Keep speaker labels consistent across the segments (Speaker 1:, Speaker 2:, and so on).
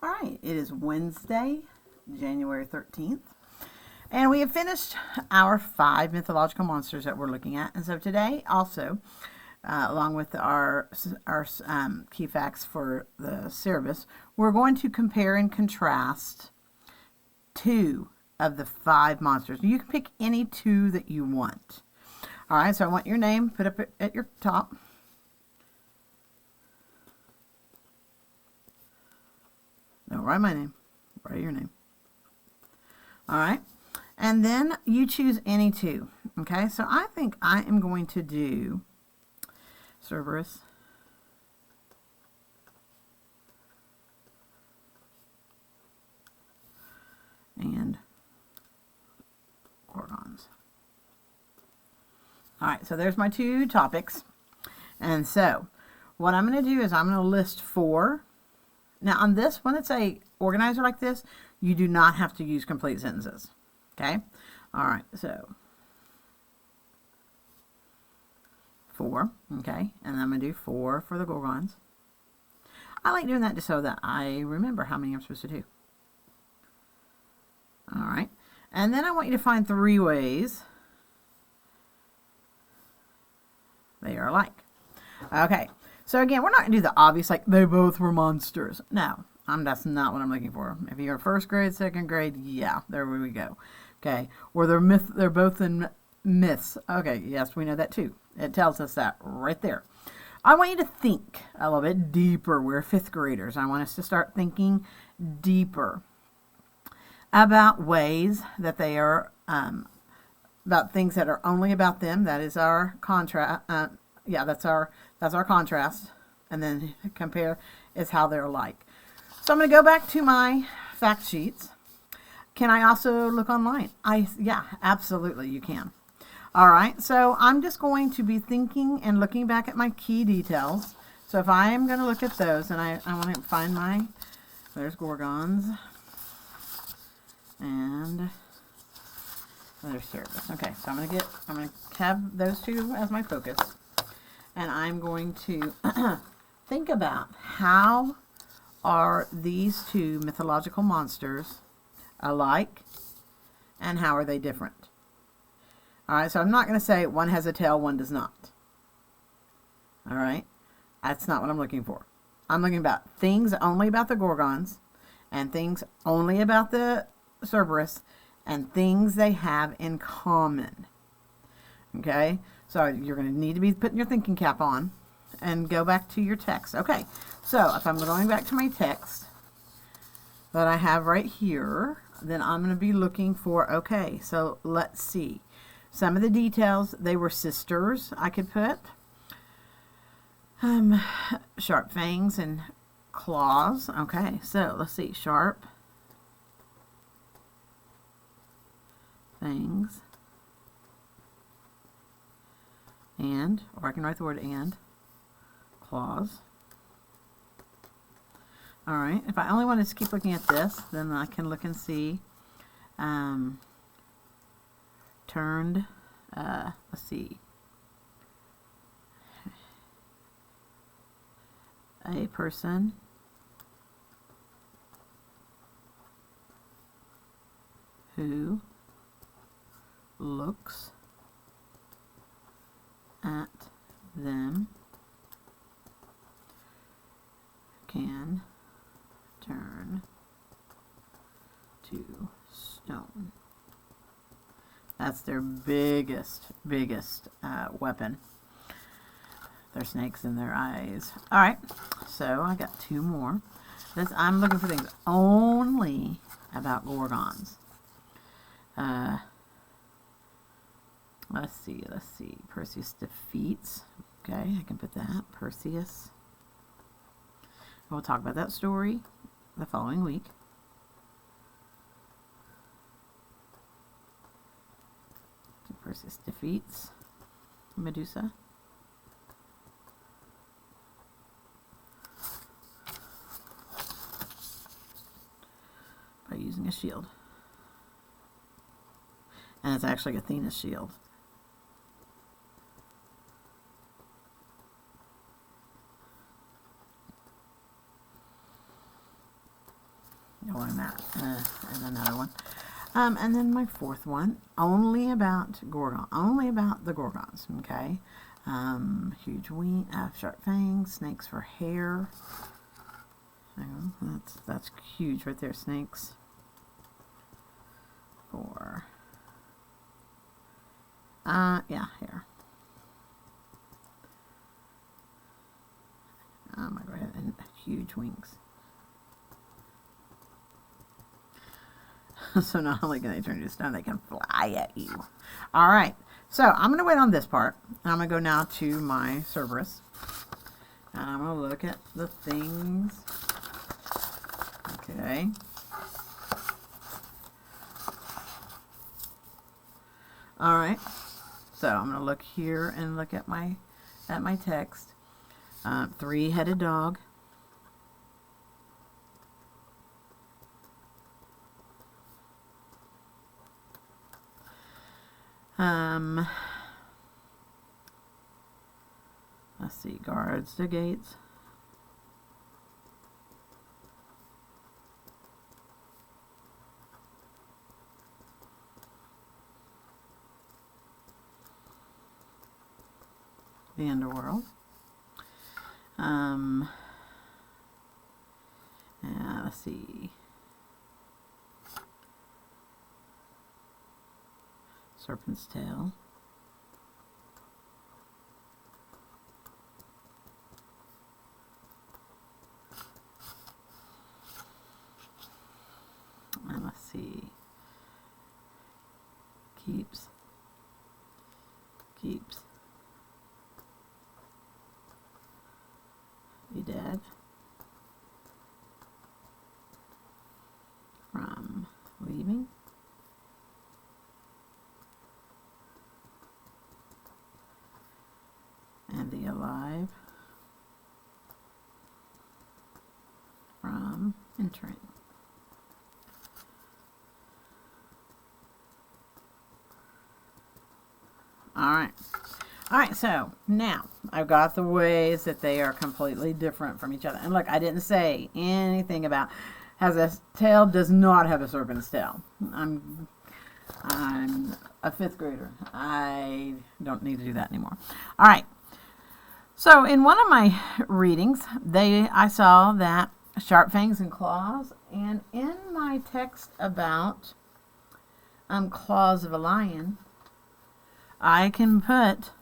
Speaker 1: All right, it is Wednesday, January 13th, and we have finished our 5 mythological monsters that we're looking at. And so today also, along with our key facts for the Cerberus, we're going to compare and contrast 2 of the 5 monsters. You can pick any 2 that you want. All right, so I want your name put up at your top. No, write my name. Write your name. All right. And then you choose any 2. Okay, so I think I am going to do Cerberus and Gorgons. All right, so there's my 2 topics. And so what I'm going to do is I'm going to list 4. Now on this, when it's a organizer like this, you do not have to use complete sentences. Okay? All right, so 4, okay? And I'm going to do 4 for the Gorgons. I like doing that just so that I remember how many I'm supposed to do. All right. And then I want you to find 3 ways they are alike. Okay. So again, we're not going to do the obvious, like they both were monsters. No, that's not what I'm looking for. If you're first grade, second grade, yeah, there we go. Okay. Or they're both in myths. Okay, yes, we know that too. It tells us that right there. I want you to think a little bit deeper. We're 5th graders. I want us to start thinking deeper about ways that they are, about things that are only about them. That is our contrast. That's our contrast. And then compare is how they're alike. So I'm going to go back to my fact sheets. Can I also look online? Yeah, absolutely you can. All right, so I'm just going to be thinking and looking back at my key details. So if I am going to look at those, and I want to find there's Gorgons, and there's Cerberus. Okay, so I'm going to have those 2 as my focus, and I'm going to think about how are these 2 mythological monsters alike, and how are they different? All right, so I'm not going to say one has a tail, one does not. All right, that's not what I'm looking for. I'm looking about things only about the Gorgons, and things only about the Cerberus, and things they have in common. Okay, so you're going to need to be putting your thinking cap on and go back to your text. Okay, so if I'm going back to my text that I have right here, then I'm going to be looking for, okay, so let's see. Some of the details, they were sisters, I could put. Sharp fangs and claws. Okay, so let's see. Sharp fangs or I can write the word and, claws. All right, if I only wanted to keep looking at this, then I can look and see turned, let's see, a person who looks at them can turn to stone. That's their biggest weapon. Their snakes in their eyes. All right, so I got 2 more. I'm looking for things only about Gorgons. Let's see. Perseus defeats. Okay, I can put that. Perseus. We'll talk about that story the following week. Perseus defeats Medusa. By using a shield. And it's actually Athena's shield. You'll learn that. And another one. And then my fourth one, only about the Gorgons, okay? Huge wing, sharp fangs, snakes for hair. That's huge right there, snakes. For, yeah, hair. I'm gonna go ahead and huge wings. So not only can they turn you to stone, they can fly at you. All right. So I'm going to wait on this part. I'm going to go now to my Cerberus. And I'm going to look at the things. Okay. All right. So I'm going to look here and look at my text. Three-headed dog. Let's see, guards the gates. The underworld. Let's see. Serpent's tail. And let's see. Keeps. Be dead. From leaving. And the alive from entering. All right, so now I've got the ways that they are completely different from each other. And look, I didn't say anything about has a tail, does not have a serpent's tail. I'm a 5th grader. I don't need to do that anymore. All right. So in one of my readings, I saw that sharp fangs and claws, and in my text about claws of a lion, I can put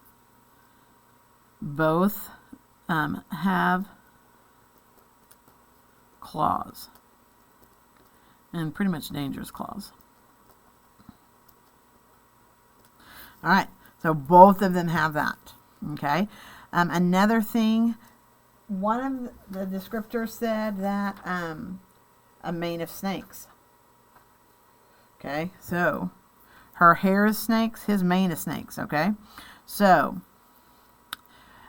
Speaker 1: both have claws, and pretty much dangerous claws. All right, so both of them have that. Okay. Another thing, one of the descriptors said that a mane of snakes. Okay, so her hair is snakes, his mane is snakes. Okay, so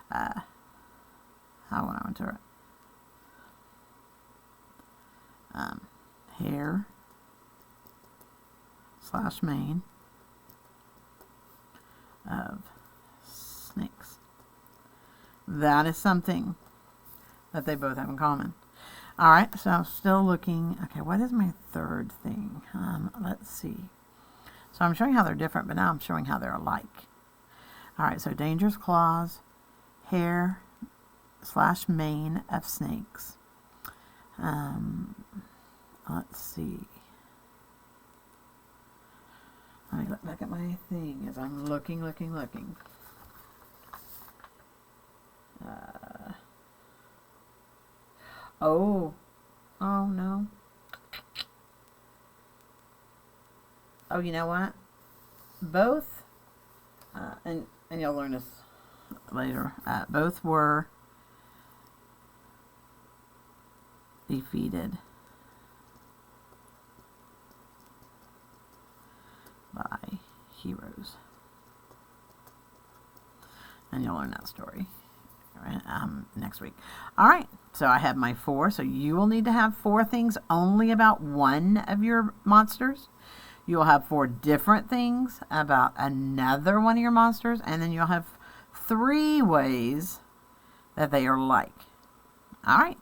Speaker 1: how would I want to hair / mane of snakes. That is something that they both have in common. All right, so I'm still looking. Okay, what is my third thing? Let's see. So I'm showing how they're different, but now I'm showing how they're alike. All right, so dangerous claws, hair / mane of snakes. Let's see. Let me look back at my thing as I'm looking. Oh no. Oh, you know what? Both, and you'll learn this later. Both were defeated by heroes, and you'll learn that story next week. All right, so I have my 4. So you will need to have 4 things only about one of your monsters. You will have 4 different things about another one of your monsters, and then you'll have 3 ways that they are like. All right.